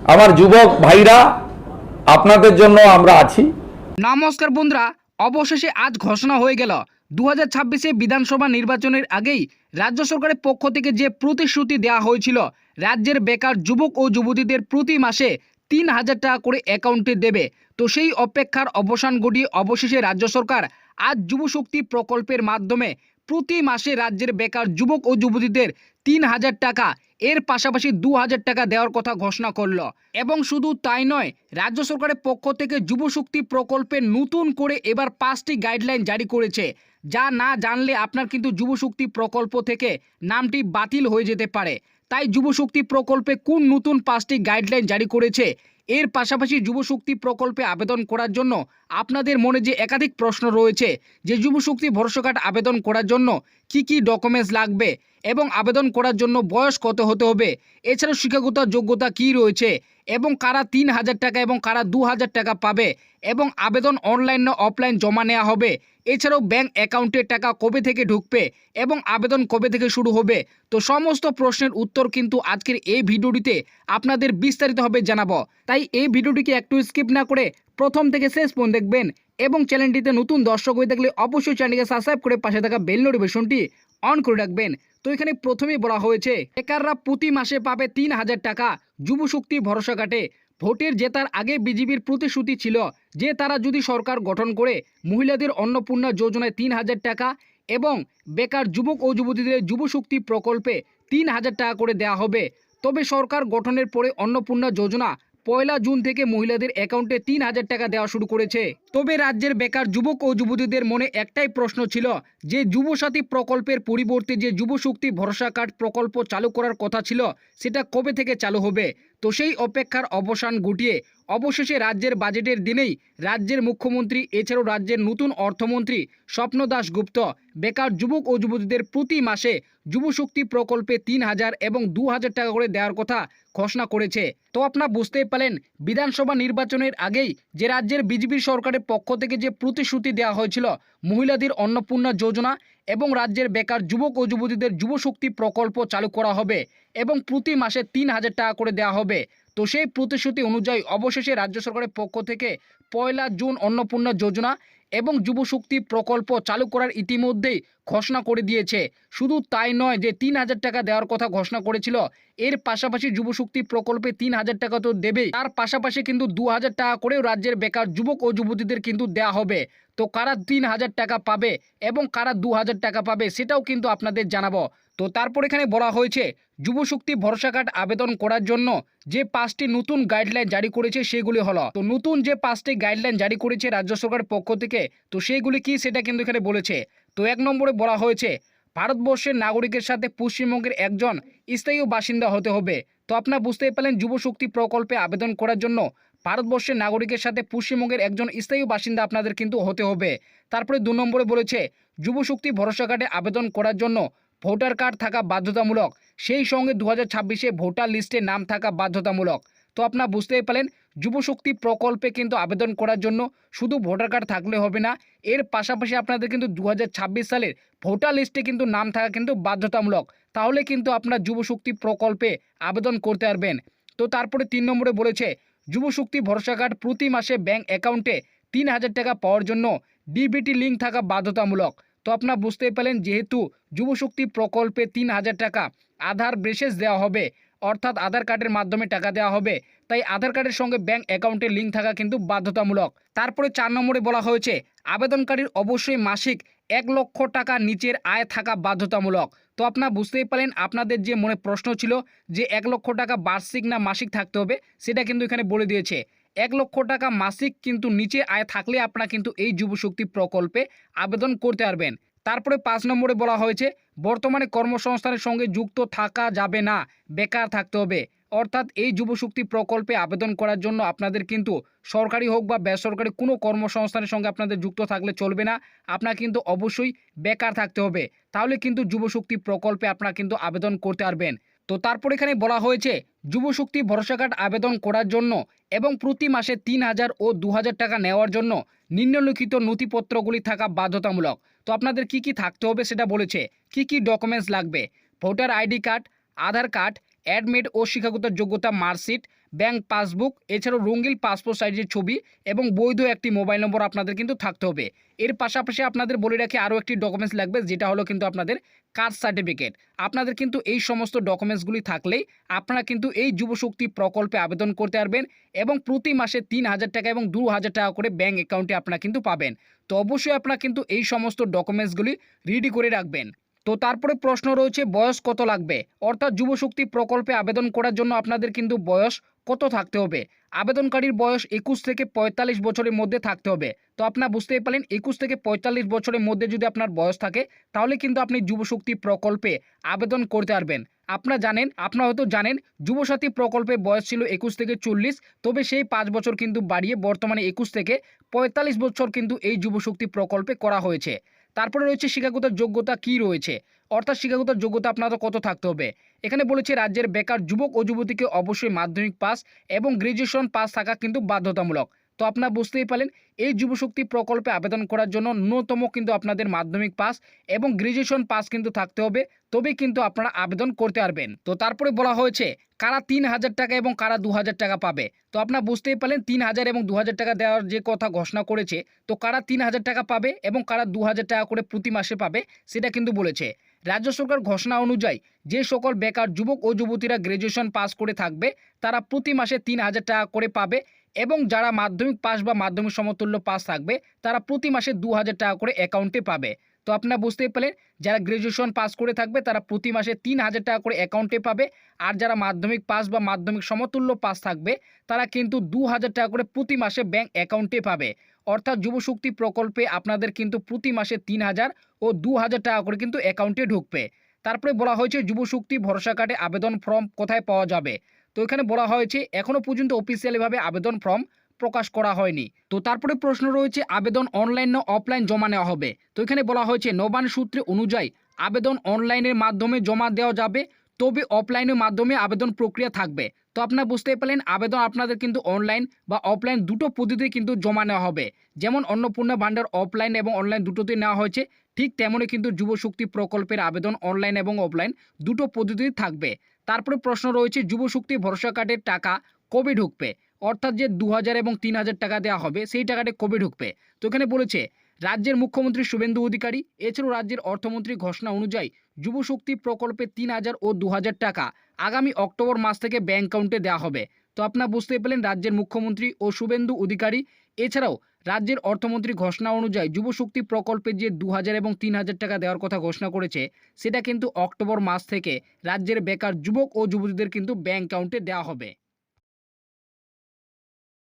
আমার যুবক ভাইরা আপনাদের জন্য আমরা আছি। নমস্কার বন্ধুরা, অবশেষে আজ ঘোষণা হয়ে গেল 2026 বিধানসভা নির্বাচনের আগেই রাজ্য সরকারের পক্ষ থেকে যে প্রতিশ্রুতি দেওয়া হয়েছিল রাজ্যের বেকার যুবক ও যুবতীদের প্রতি মাসে 3,000 টাকা করে অ্যাকাউন্টে দেবে। তো সেই অপেক্ষার অবসান ঘটিয়ে অবশেষে রাজ্য সরকার আজ যুবশক্তি প্রকল্পের মাধ্যমে প্রতি মাসে রাজ্যের বেকার যুবক ও যুবতীদের 3,000 টাকা এর পাশাপাশি 2,000 টাকা দেওয়ার কথা ঘোষণা করলো। এবং শুধু তাই নয়, রাজ্য সরকারের পক্ষ থেকে যুবশক্তি প্রকল্পে নতুন করে এবার 5টি গাইডলাইন জারি করেছে, যা না জানলে আপনার কিন্তু যুবশক্তি প্রকল্প থেকে নামটি বাতিল হয়ে যেতে পারে। তাই যুবশক্তি প্রকল্পে কোন নতুন 5টি গাইডলাইন জারি করেছে, এর পাশাপাশি যুবশক্তি প্রকল্পে আবেদন করার জন্য আপনাদের মনে যে একাধিক প্রশ্ন রয়েছে যে যুবশক্তি ভরসা কার্ড আবেদন করার জন্য কি কি ডকুমেন্টস লাগবে এবং আবেদন করার জন্য বয়স কত হতে হবে, এছাড়াও শিক্ষাগত যোগ্যতা কি রয়েছে এবং কারা 3,000 টাকা এবং কারা 2,000 টাকা পাবে এবং আবেদন অনলাইন না অফলাইন জমা নেওয়া হবে, এছাড়াও ব্যাংক অ্যাকাউন্টে টাকা কবে থেকে ঢুকবে এবং আবেদন কবে থেকে শুরু হবে। তো সমস্ত প্রশ্নের উত্তর কিন্তু আজকের এই ভিডিওটিতে আপনাদের বিস্তারিতভাবে জানাবো। তাই এই ভিডিওটিকে একটু স্কিপ না করে প্রথম থেকে শেষ পর্যন্ত দেখবেন এবং চ্যানেলটিতে নতুন দর্শক হয়ে থাকলে অবশ্যই চ্যানেলকে সাবস্ক্রাইব করে পাশে থাকা বেল নোটিফিকেশনটি অন করে রাখবেন। তো এখানে প্রথমেই বলা হয়েছে বেকাররা প্রতি মাসে পাবে 3,000 টাকা যুবশক্তি ভরসা কাটে। ভোটের জেতার আগে বিজেপির প্রতিশ্রুতি ছিল যে তারা যদি সরকার গঠন করে মহিলাদের অন্নপূর্ণা যোজনায় 3,000 টাকা এবং বেকার যুবক ও যুবতীদের যুবশক্তি প্রকল্পে 3,000 টাকা করে দেওয়া হবে। তবে সরকার গঠনের পরে অন্নপূর্ণা যোজনা 1 জুন থেকে মহিলাদের অ্যাকাউন্টে 3,000 টাকা দেওয়া শুরু করেছে। তবে রাজ্যের বেকার যুবক ও যুবতীদের মনে একটাই প্রশ্ন ছিল যে যুবসাথী প্রকল্পের পরিবর্তে যে যুবশক্তি ভরসা কার্ড প্রকল্প চালু করার কথা ছিল সেটা কবে থেকে চালু হবে। তো সেই অপেক্ষার অবসান ঘটিয়ে অবশেষে রাজ্যের বাজেটের দিনেই রাজ্যের মুখ্যমন্ত্রী এছাড়াও রাজ্যের নতুন অর্থমন্ত্রী স্বপ্ন দাশগুপ্ত বেকার যুবক ও যুবতীদের প্রতি মাসে যুবশক্তি প্রকল্পে 3,000 এবং 2,000 টাকা করে দেওয়ার কথা ঘোষণা করেছে। তো আপনারা বুঝতেই পারলেন বিধানসভা নির্বাচনের আগেই যে রাজ্যের বিজেপি সরকারের পক্ষ থেকে যে প্রতিশ্রুতি দেওয়া হয়েছিল মহিলাদের অন্নপূর্ণা যোজনা এবং রাজ্যের বেকার যুবক ও যুবতীদের যুবশক্তি প্রকল্প চালু করা হবে এবং প্রতি মাসে 3,000 টাকা করে দেওয়া হবে। তো সেই প্রতিশ্রুতি অনুযায়ী অবশেষে রাজ্য সরকারের পক্ষ থেকে 1 জুন অন্নপূর্ণা যোজনা এবং যুবশক্তি প্রকল্প চালু করার ইতিমধ্যেই ঘোষণা করে দিয়েছে। শুধু তাই নয় যে 3,000 টাকা দেওয়ার কথা ঘোষণা করেছিল, এর পাশাপাশি যুবশক্তি প্রকল্পে 3,000 টাকা তো দেবেই, তার পাশাপাশি কিন্তু 2,000 টাকা করেও রাজ্যের বেকার যুবক ও যুবতীদের কিন্তু দেওয়া হবে। তো কারা 3,000 টাকা পাবে এবং কারা 2,000 টাকা পাবে সেটাও কিন্তু আপনাদের জানাবো। তো তারপর এখানে বলা হয়েছে যুবশক্তি ভরসা কার্ড আবেদন করার জন্য যে 5টি নতুন গাইডলাইন জারি করেছে সেগুলি হলো, তো নতুন যে 5টি গাইডলাইন জারি করেছে রাজ্য সরকারের পক্ষ থেকে তো সেগুলি কি সেটা কিন্তু এখানে বলেছে। তো 1 নম্বরে বলা হয়েছে ভারতবর্ষের নাগরিকের সাথে পশ্চিমবঙ্গের একজন স্থায়ী বাসিন্দা হতে হবে। তো আপনারা বুঝতেই পারলেন যুবশক্তি প্রকল্পে আবেদন করার জন্য ভারতবর্ষের নাগরিকের সাথে পশ্চিমবঙ্গের একজন স্থায়ী বাসিন্দা আপনাদের কিন্তু হতে হবে। তারপরে 2 নম্বরে বলেছে যুবশক্তি ভরসা কার্ডে আবেদন করার জন্য ভোটার কার্ড থাকা বাধ্যতামূলক, সেই সঙ্গে 2026 ভোটার লিস্টে নাম থাকা বাধ্যতামূলক। তো আপনারা বুঝতেই পারলেন যুবশক্তি প্রকল্পে কিন্তু আবেদন করার জন্য শুধু ভোটার কার্ড থাকলে হবে না, এর পাশাপাশি আপনাদের কিন্তু 2026 সালের ভোটার লিস্টে কিন্তু নাম থাকা কিন্তু বাধ্যতামূলক, তাহলে কিন্তু আপনারা যুবশক্তি প্রকল্পে আবেদন করতে পারবেন। তো তারপরে 3 নম্বরে বলেছে যুবশক্তি ভরসা কার্ড প্রতি মাসে ব্যাংক অ্যাকাউন্টে 3,000 টাকা পাওয়ার জন্য ডিবিটি লিঙ্ক থাকা বাধ্যতামূলক। তো আপনারা বুঝতেই পারলেন যেহেতু যুবশক্তি প্রকল্পে 3,000 টাকা আধার বেসিস দেওয়া হবে, অর্থাৎ আধার কার্ডের মাধ্যমে টাকা দেওয়া হবে, তাই আধার কার্ডের সঙ্গে ব্যাংক অ্যাকাউন্টের লিঙ্ক থাকা কিন্তু বাধ্যতামূলক। তারপরে 4 নম্বরে বলা হয়েছে আবেদনকারীর অবশ্যই মাসিক 1 লক্ষ টাকা নিচের আয় থাকা বাধ্যতামূলক। তো আপনারা বুঝতেই পারলেন আপনাদের যে মনে প্রশ্ন ছিল যে 1 লক্ষ টাকা বার্ষিক না মাসিক থাকতে হবে, সেটা কিন্তু এখানে বলে দিয়েছে 1 লক্ষ টাকা মাসিক কিন্তু নিচে আয় থাকলে আপনারা কিন্তু এই যুবশক্তি প্রকল্পে আবেদন করতে পারবেন। তারপরে 5 নম্বরে বলা হয়েছে বর্তমানে কর্মসংস্থানের সঙ্গে যুক্ত থাকা যাবে না, বেকার থাকতে হবে। অর্থাৎ এই যুবশক্তি প্রকল্পে আবেদন করার জন্য আপনাদের কিন্তু সরকারি হোক বা বেসরকারি কোনো কর্মসংস্থানের সঙ্গে আপনাদের যুক্ত থাকলে চলবে না, আপনার কিন্তু অবশ্যই বেকার থাকতে হবে, তাহলে কিন্তু যুবশক্তি প্রকল্পে আপনারা কিন্তু আবেদন করতে পারবেন। তো তারপর এখানে বলা হয়েছে যুবশক্তি ভরসা কার্ড আবেদন করার জন্য এবং প্রতি মাসে 3,000 ও 2,000 টাকা নেওয়ার জন্য নিম্নলিখিত নথিপত্রগুলি থাকা বাধ্যতামূলক। তো আপনাদের কি কি থাকতে হবে সেটা বলেছে, কি কি ডকুমেন্টস লাগবে: ভোটার আইডি কার্ড, আধার কার্ড, অ্যাডমিট ও শিক্ষাগত যোগ্যতা মার্কশিট, ব্যাংক পাসবুক, এছাড়াও রঙিন পাসপোর্ট সাইজের ছবি এবং বৈধ একটি মোবাইল নম্বর আপনাদের কিন্তু থাকতে হবে। এর পাশাপাশি আপনাদের বলে রাখি আরও একটি ডকুমেন্টস লাগবে, যেটা হলো কিন্তু আপনাদের কাস্ট সার্টিফিকেট। আপনাদের কিন্তু এই সমস্ত ডকুমেন্টসগুলি থাকলেই আপনারা কিন্তু এই যুবশক্তি প্রকল্পে আবেদন করতে পারবেন এবং প্রতি মাসে 3,000 টাকা এবং 2,000 টাকা করে ব্যাংক অ্যাকাউন্টে আপনারা কিন্তু পাবেন। তো অবশ্যই আপনারা কিন্তু এই সমস্ত ডকুমেন্টসগুলি রেডি করে রাখবেন। তো তারপরে প্রশ্ন রয়েছে বয়স কত লাগবে, অর্থাৎ যুবশক্তি প্রকল্পে আবেদন করার জন্য আপনাদের কিন্তু বয়স কত থাকতে হবে। আবেদনকারীর বয়স 21 থেকে 45 বছরের মধ্যে থাকতে হবে। তো আপনারা বুঝতেই পারলেন 21 থেকে 45 বছরের মধ্যে যদি আপনার বয়স থাকে তাহলে কিন্তু আপনি যুবশক্তি প্রকল্পে আবেদন করতে পারবেন। আপনারা হয়তো জানেন যুবসাথী প্রকল্পে বয়স ছিল 21 থেকে 40, তবে সেই 5 বছর কিন্তু বাড়িয়ে বর্তমানে 21 থেকে 45 বছর কিন্তু এই যুবশক্তি প্রকল্পে করা হয়েছে। তারপরে রয়েছে শিক্ষাগত যোগ্যতা কি রয়েছে, অর্থাৎ শিক্ষাগত যোগ্যতা আপনাদের কত থাকতে হবে। এখানে বলেছে রাজ্যের বেকার যুবক ও যুবতীকে অবশ্যই মাধ্যমিক পাস এবং গ্র্যাজুয়েশন পাস থাকা কিন্তু বাধ্যতামূলক। তো আপনারা বুঝতেই পারলেন এই যুবশক্তি প্রকল্পে আবেদন করার জন্য ন্যূনতম কিন্তু আপনাদের মাধ্যমিক পাস এবং গ্র্যাজুয়েশন পাস কিন্তু থাকতে হবে, তবেই কিন্তু আপনারা আবেদন করতে পারবেন। তো তারপরে বলা হয়েছে কারা 3,000 টাকা এবং কারা 2,000 টাকা পাবে। তো আপনারা বুঝতেই পারলেন 3,000 এবং 2,000 টাকা দেওয়ার যে কথা ঘোষণা করেছে, তো কারা 3,000 টাকা পাবে এবং কারা 2,000 টাকা করে প্রতি মাসে পাবে সেটা কিন্তু বলেছে। রাজ্য সরকার ঘোষণা অনুযায়ী যে সকল বেকার যুবক ও যুবতীরা গ্র্যাজুয়েশন পাস করে থাকবে তারা প্রতি মাসে 3,000 টাকা করে পাবে এবং যারা মাধ্যমিক পাস বা মাধ্যমিক সমতুল্য পাস থাকবে তারা প্রতি মাসে 2,000 টাকা করে অ্যাকাউন্টে পাবে। তো আপনারা বুঝতেই পেলেন যারা গ্র্যাজুয়েশন পাস করে থাকবে তারা প্রতি মাসে 3,000 টাকা করে অ্যাকাউন্টে পাবে, আর যারা মাধ্যমিক পাস বা মাধ্যমিক সমতুল্য পাস থাকবে তারা কিন্তু 2,000 টাকা করে প্রতি মাসে ব্যাংক অ্যাকাউন্টে পাবে। অর্থাৎ যুবশক্তি প্রকল্পে আপনাদের কিন্তু প্রতি মাসে 3,000 ও 2,000 টাকা করে কিন্তু অ্যাকাউন্টে ঢুকবে। তারপরে বলা হয়েছে যুবশক্তি ভরসা কার্ডে আবেদন ফর্ম কোথায় পাওয়া যাবে। তো এখানে বলা হয়েছে এখনও পর্যন্ত অফিসিয়ালিভাবে আবেদন ফর্ম প্রকাশ করা হয়নি। তো তারপরে প্রশ্ন রয়েছে আবেদন অনলাইন না অফলাইন জমা নেওয়া হবে। তো এখানে বলা হয়েছে নবান্ন সূত্রে অনুযায়ী আবেদন অনলাইনের মাধ্যমে জমা দেওয়া যাবে, তবে অফলাইনের মাধ্যমে আবেদন প্রক্রিয়া থাকবে। তো আপনারা বুঝতেই পারলেন আবেদন আপনাদের কিন্তু অনলাইন বা অফলাইন দুটো পদ্ধতিতে কিন্তু জমা নেওয়া হবে। যেমন অন্নপূর্ণা ভান্ডার অফলাইন এবং অনলাইন দুটোতেই নেওয়া হয়েছে, ঠিক তেমনই কিন্তু যুবশক্তি প্রকল্পের আবেদন অনলাইন এবং অফলাইন দুটো পদ্ধতিতে থাকবে। তারপরে প্রশ্ন রয়েছে যুবশক্তি ভরসা কার্ডের টাকা কবে ঢুকবে, অর্থাৎ যে 2,000 এবং 3,000 টাকা দেওয়া হবে সেই টাকাটা কবে ঢুকবে। তো এখানে বলেছে রাজ্যের মুখ্যমন্ত্রী শুভেন্দু অধিকারী এছাড়াও রাজ্যের অর্থমন্ত্রী ঘোষণা অনুযায়ী যুবশক্তি প্রকল্পে 3,000 ও 2,000 টাকা আগামী অক্টোবর মাস থেকে ব্যাংক অ্যাকাউন্টে দেওয়া হবে। তো আপনারা বুঝতেই পেলেন রাজ্যের মুখ্যমন্ত্রী ও শুভেন্দু অধিকারী এছাড়াও রাজ্যের অর্থমন্ত্রী ঘোষণা অনুযায়ী যুবশক্তি প্রকল্পে যে 2,000 এবং 3,000 টাকা দেওয়ার কথা ঘোষণা করেছে সেটা কিন্তু অক্টোবর মাস থেকে রাজ্যের বেকার যুবক ও যুবতীদের কিন্তু ব্যাংক অ্যাকাউন্টে দেওয়া হবে।